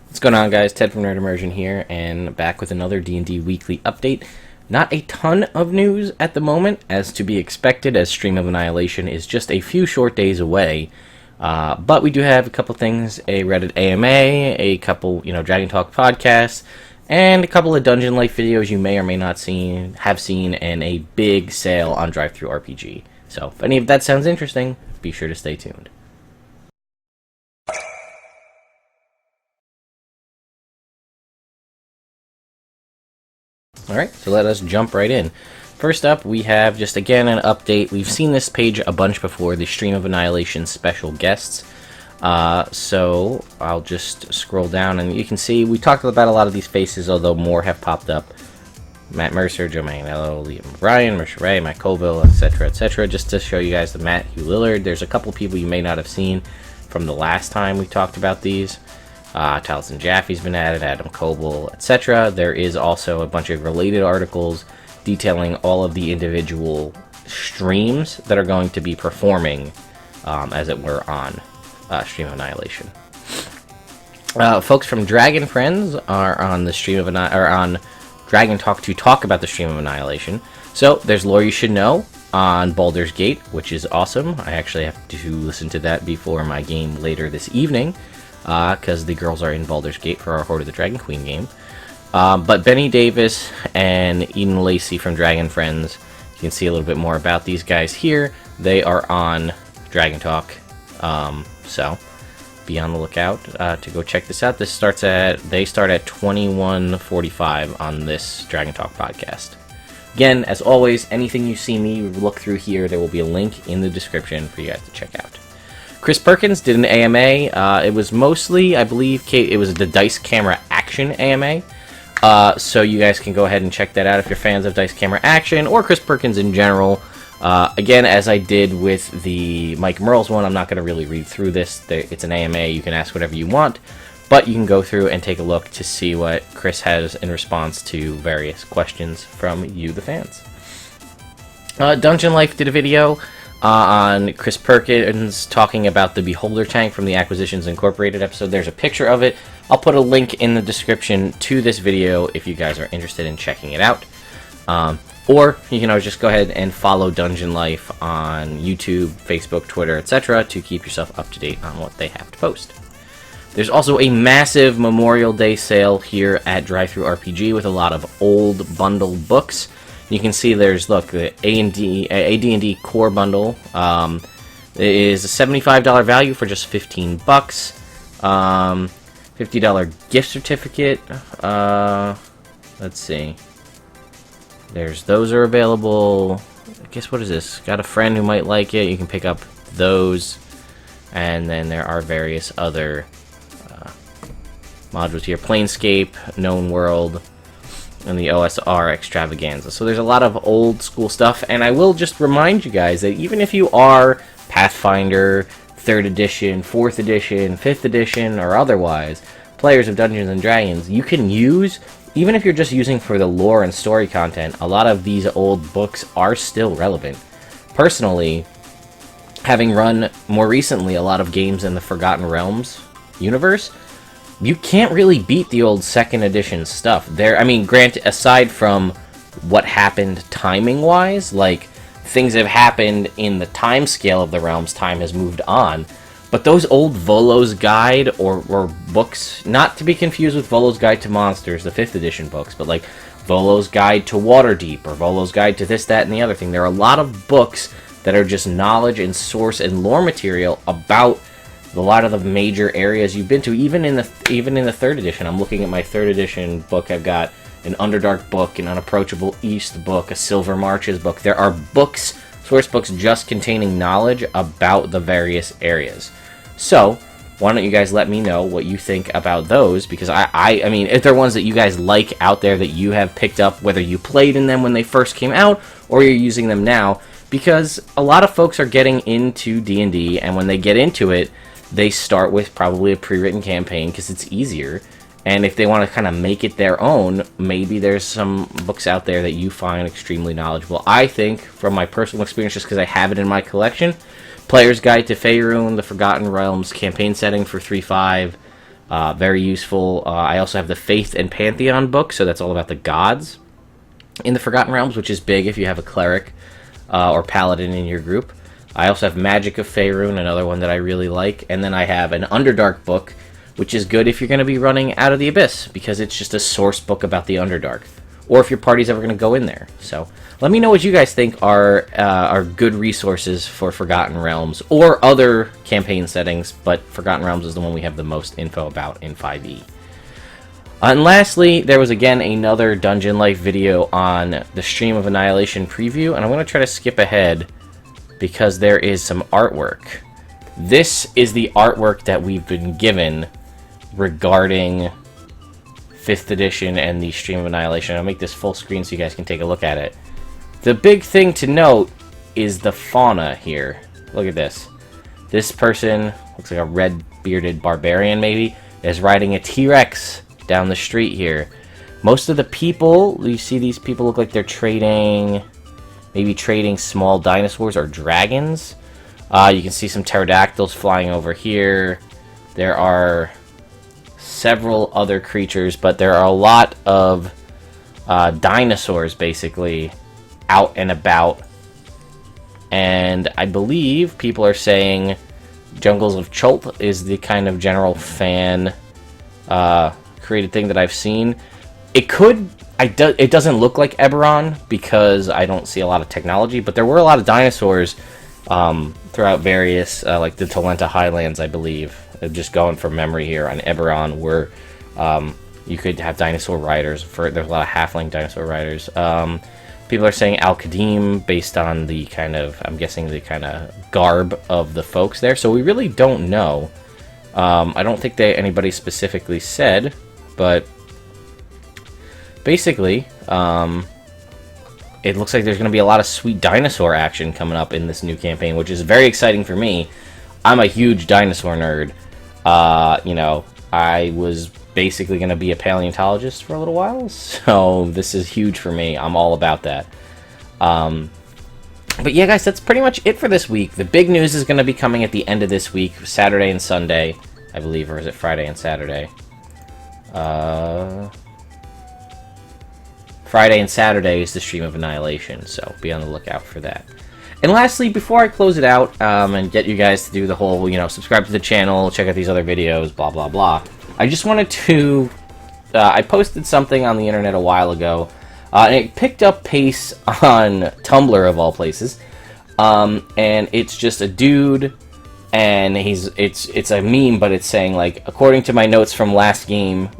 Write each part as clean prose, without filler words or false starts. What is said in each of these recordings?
What's going on, guys? Ted from Immersion here, and back with another D&D weekly update. Not a ton of news at the moment, as to be expected, as Stream of Annihilation is just a few short days away. But we do have a couple things: a Reddit AMA, a couple, Dragontalk podcasts, and a couple of Dungeon Life videos you may or may not have seen, and a big sale on DriveThru RPG. So, if any of that sounds interesting, be sure to stay tuned. Alright, so let us jump right in. First up, we have just again an update. We've seen this page a bunch before, the Stream of Annihilation special guests. So I'll just scroll down and you can see we talked about a lot of these faces, although more have popped up. Matt Mercer, Joe Manganiello, Liam O'Brien, Marsha Ray, Mike Colville, etc., just to show you guys the Matt Hugh Lillard. There's a couple people you may not have seen from the last time we talked about these. Taliesin Jaffe's been added, Adam Coble, etc. There is also a bunch of related articles detailing all of the individual streams that are going to be performing, as it were, on Stream of Annihilation. Folks from Dragon Friends are on the Stream of on Dragontalk to talk about the Stream of Annihilation. So there's Lore You Should Know on Baldur's Gate, which is awesome. I actually have to listen to that before my game later this evening, because the girls are in Baldur's Gate for our Horde of the Dragon Queen game. But Benny Davis and Eden Lacey from Dragon Friends, you can see a little bit more about these guys here. They are on Dragontalk, so be on the lookout to go check this out. They start at 21:45 on this Dragontalk podcast. Again, as always, anything you see me look through here, there will be a link in the description for you guys to check out. Chris Perkins did an AMA. It was mostly, I believe, it was the Dice Camera Action AMA. So you guys can go ahead and check that out if you're fans of Dice Camera Action or Chris Perkins in general. Again, as I did with the Mike Merles one, I'm not going to really read through this. It's an AMA. You can ask whatever you want, but you can go through and take a look to see what Chris has in response to various questions from you, the fans. Dungeon Life did a video on Chris Perkins talking about the Beholder tank from the Acquisitions Incorporated episode. There's a picture of it. I'll put a link in the description to this video if you guys are interested in checking it out. Or you can always just go ahead and follow Dungeon Life on YouTube, Facebook, Twitter, etc. to keep yourself up to date on what they have to post. There's also a massive Memorial Day sale here at DriveThru RPG with a lot of old bundled books. You can see there's, look, the AD&D Core Bundle is a $75 value for just $15. $50 gift certificate. Let's see. Those are available. I guess, what is this? Got a friend who might like it. You can pick up those. And then there are various other modules here. Planescape, Known World, and the OSR Extravaganza. So there's a lot of old school stuff, and I will just remind you guys that even if you are Pathfinder, 3rd edition, 4th edition, 5th edition, or otherwise, players of Dungeons & Dragons, you can use, even if you're just using for the lore and story content, a lot of these old books are still relevant. Personally, having run more recently a lot of games in the Forgotten Realms universe, you can't really beat the old 2nd edition stuff. Granted, aside from what happened timing-wise, like, things have happened in the time scale of the realms, time has moved on, but those old Volo's Guide, or books, not to be confused with Volo's Guide to Monsters, the 5th edition books, but like Volo's Guide to Waterdeep, or Volo's Guide to this, that, and the other thing. There are a lot of books that are just knowledge and source and lore material about a lot of the major areas you've been to, even in the 3rd edition. I'm looking at my 3rd edition book. I've got an Underdark book, an Unapproachable East book, a Silver Marches book. There are books, source books, just containing knowledge about the various areas. So, why don't you guys let me know what you think about those, because I mean, if there are ones that you guys like out there that you have picked up, whether you played in them when they first came out, or you're using them now, because a lot of folks are getting into D&D, and when they get into it, they start with probably a pre-written campaign because it's easier, and if they want to kind of make it their own, maybe there's some books out there that you find extremely knowledgeable. I think, from my personal experience, just because I have it in my collection, Player's Guide to Faerun, the Forgotten Realms campaign setting for 3.5, Very useful. I also have the Faith and Pantheon book, so that's all about the gods in the Forgotten Realms, which is big if you have a cleric or paladin in your group. I also have Magic of Faerun, another one that I really like. And then I have an Underdark book, which is good if you're going to be running Out of the Abyss, because it's just a source book about the Underdark, or if your party's ever going to go in there. So let me know what you guys think are good resources for Forgotten Realms, or other campaign settings, but Forgotten Realms is the one we have the most info about in 5e. And lastly, there was again another Dungeon Life video on the Stream of Annihilation preview, and I'm going to try to skip ahead because there is some artwork. This is the artwork that we've been given regarding 5th edition and the Stream of Annihilation. I'll make this full screen so you guys can take a look at it. The big thing to note is the fauna here. Look at this. This person, looks like a red-bearded barbarian maybe, is riding a T-Rex down the street here. Most of the people, you see these people look like they're trading, maybe trading small dinosaurs or dragons. You can see some pterodactyls flying over here. There are several other creatures, but there are a lot of dinosaurs basically out and about. And I believe people are saying Jungles of Chult is the kind of general fan created thing that I've seen. It could, it doesn't look like Eberron because I don't see a lot of technology, but there were a lot of dinosaurs throughout various, like the Talenta Highlands, I believe. Just going from memory here on Eberron, where you could have dinosaur riders. There's a lot of halfling dinosaur riders. People are saying Al-Qadim based on the kind of, I'm guessing the kind of garb of the folks there. So we really don't know. I don't think anybody specifically said, but basically, it looks like there's going to be a lot of sweet dinosaur action coming up in this new campaign, which is very exciting for me. I'm a huge dinosaur nerd. You know, I was basically going to be a paleontologist for a little while, so this is huge for me. I'm all about that. But yeah, guys, that's pretty much it for this week. The big news is going to be coming at the end of this week, Saturday and Sunday, I believe, or is it Friday and Saturday? Friday and Saturday is the Stream of Annihilation, so be on the lookout for that. And lastly, before I close it out and get you guys to do the whole, you know, subscribe to the channel, check out these other videos, blah, blah, blah, I just wanted to... I posted something on the internet a while ago, and it picked up pace on Tumblr, of all places. And it's just a dude, and it's a meme, but it's saying, like, according to my notes from last game,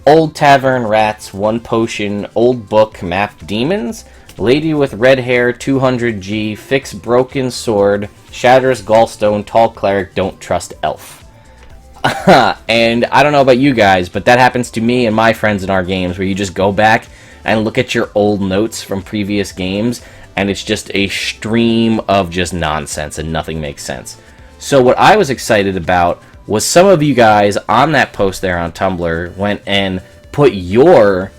old tavern rats, 1 potion, old book, map demons, lady with red hair, 200G, fix broken sword, shatters gallstone, tall cleric, don't trust elf. And I don't know about you guys, but that happens to me and my friends in our games, where you just go back and look at your old notes from previous games, and it's just a stream of just nonsense and nothing makes sense. So what I was excited about was some of you guys on that post there on Tumblr went and put your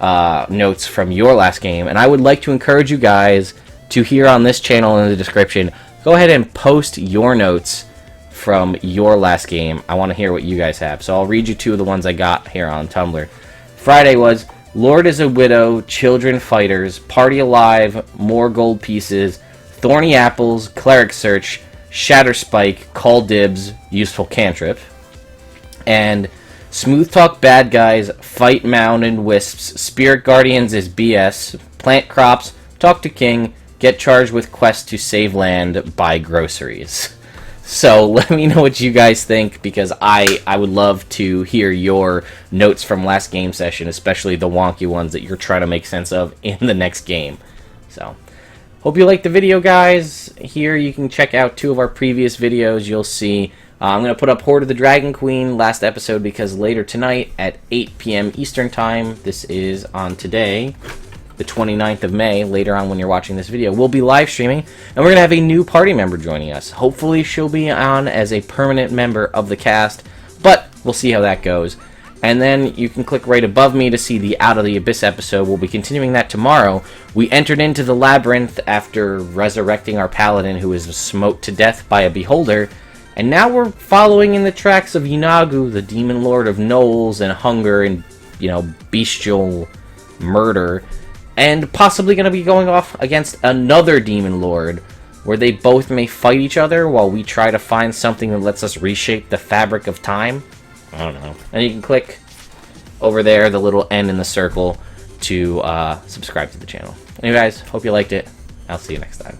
notes from your last game, and I would like to encourage you guys to, here on this channel in the description, go ahead and post your notes from your last game. I want to hear what you guys have, so I'll read you 2 of the ones I got here on Tumblr. Friday was Lord is a Widow, Children Fighters, Party Alive, More Gold Pieces, Thorny Apples, Cleric Search, Shatter Spike, Call Dibs, Useful Cantrip, and Smooth Talk Bad Guys, Fight Mountain Wisps, Spirit Guardians is BS, Plant Crops, Talk to King, Get Charged with Quest to Save Land, Buy Groceries. So let me know what you guys think, because I would love to hear your notes from last game session, especially the wonky ones that you're trying to make sense of in the next game. So, hope you liked the video, guys. Here you can check out 2 of our previous videos. You'll see I'm going to put up Horde of the Dragon Queen last episode, because later tonight at 8 p.m. Eastern Time, this is on today, the 29th of May, later on when you're watching this video, we'll be live streaming, and we're going to have a new party member joining us. Hopefully she'll be on as a permanent member of the cast, but we'll see how that goes. And then you can click right above me to see the Out of the Abyss episode. We'll be continuing that tomorrow. We entered into the labyrinth after resurrecting our paladin, who was smote to death by a beholder, And now we're following in the tracks of Yinagu, the demon lord of gnolls and hunger and, you know, bestial murder, and possibly going to be going off against another demon lord, where they both may fight each other while we try to find something that lets us reshape the fabric of time. I don't know. And you can click over there, the little N in the circle, to subscribe to the channel. Anyway, guys, hope you liked it. I'll see you next time.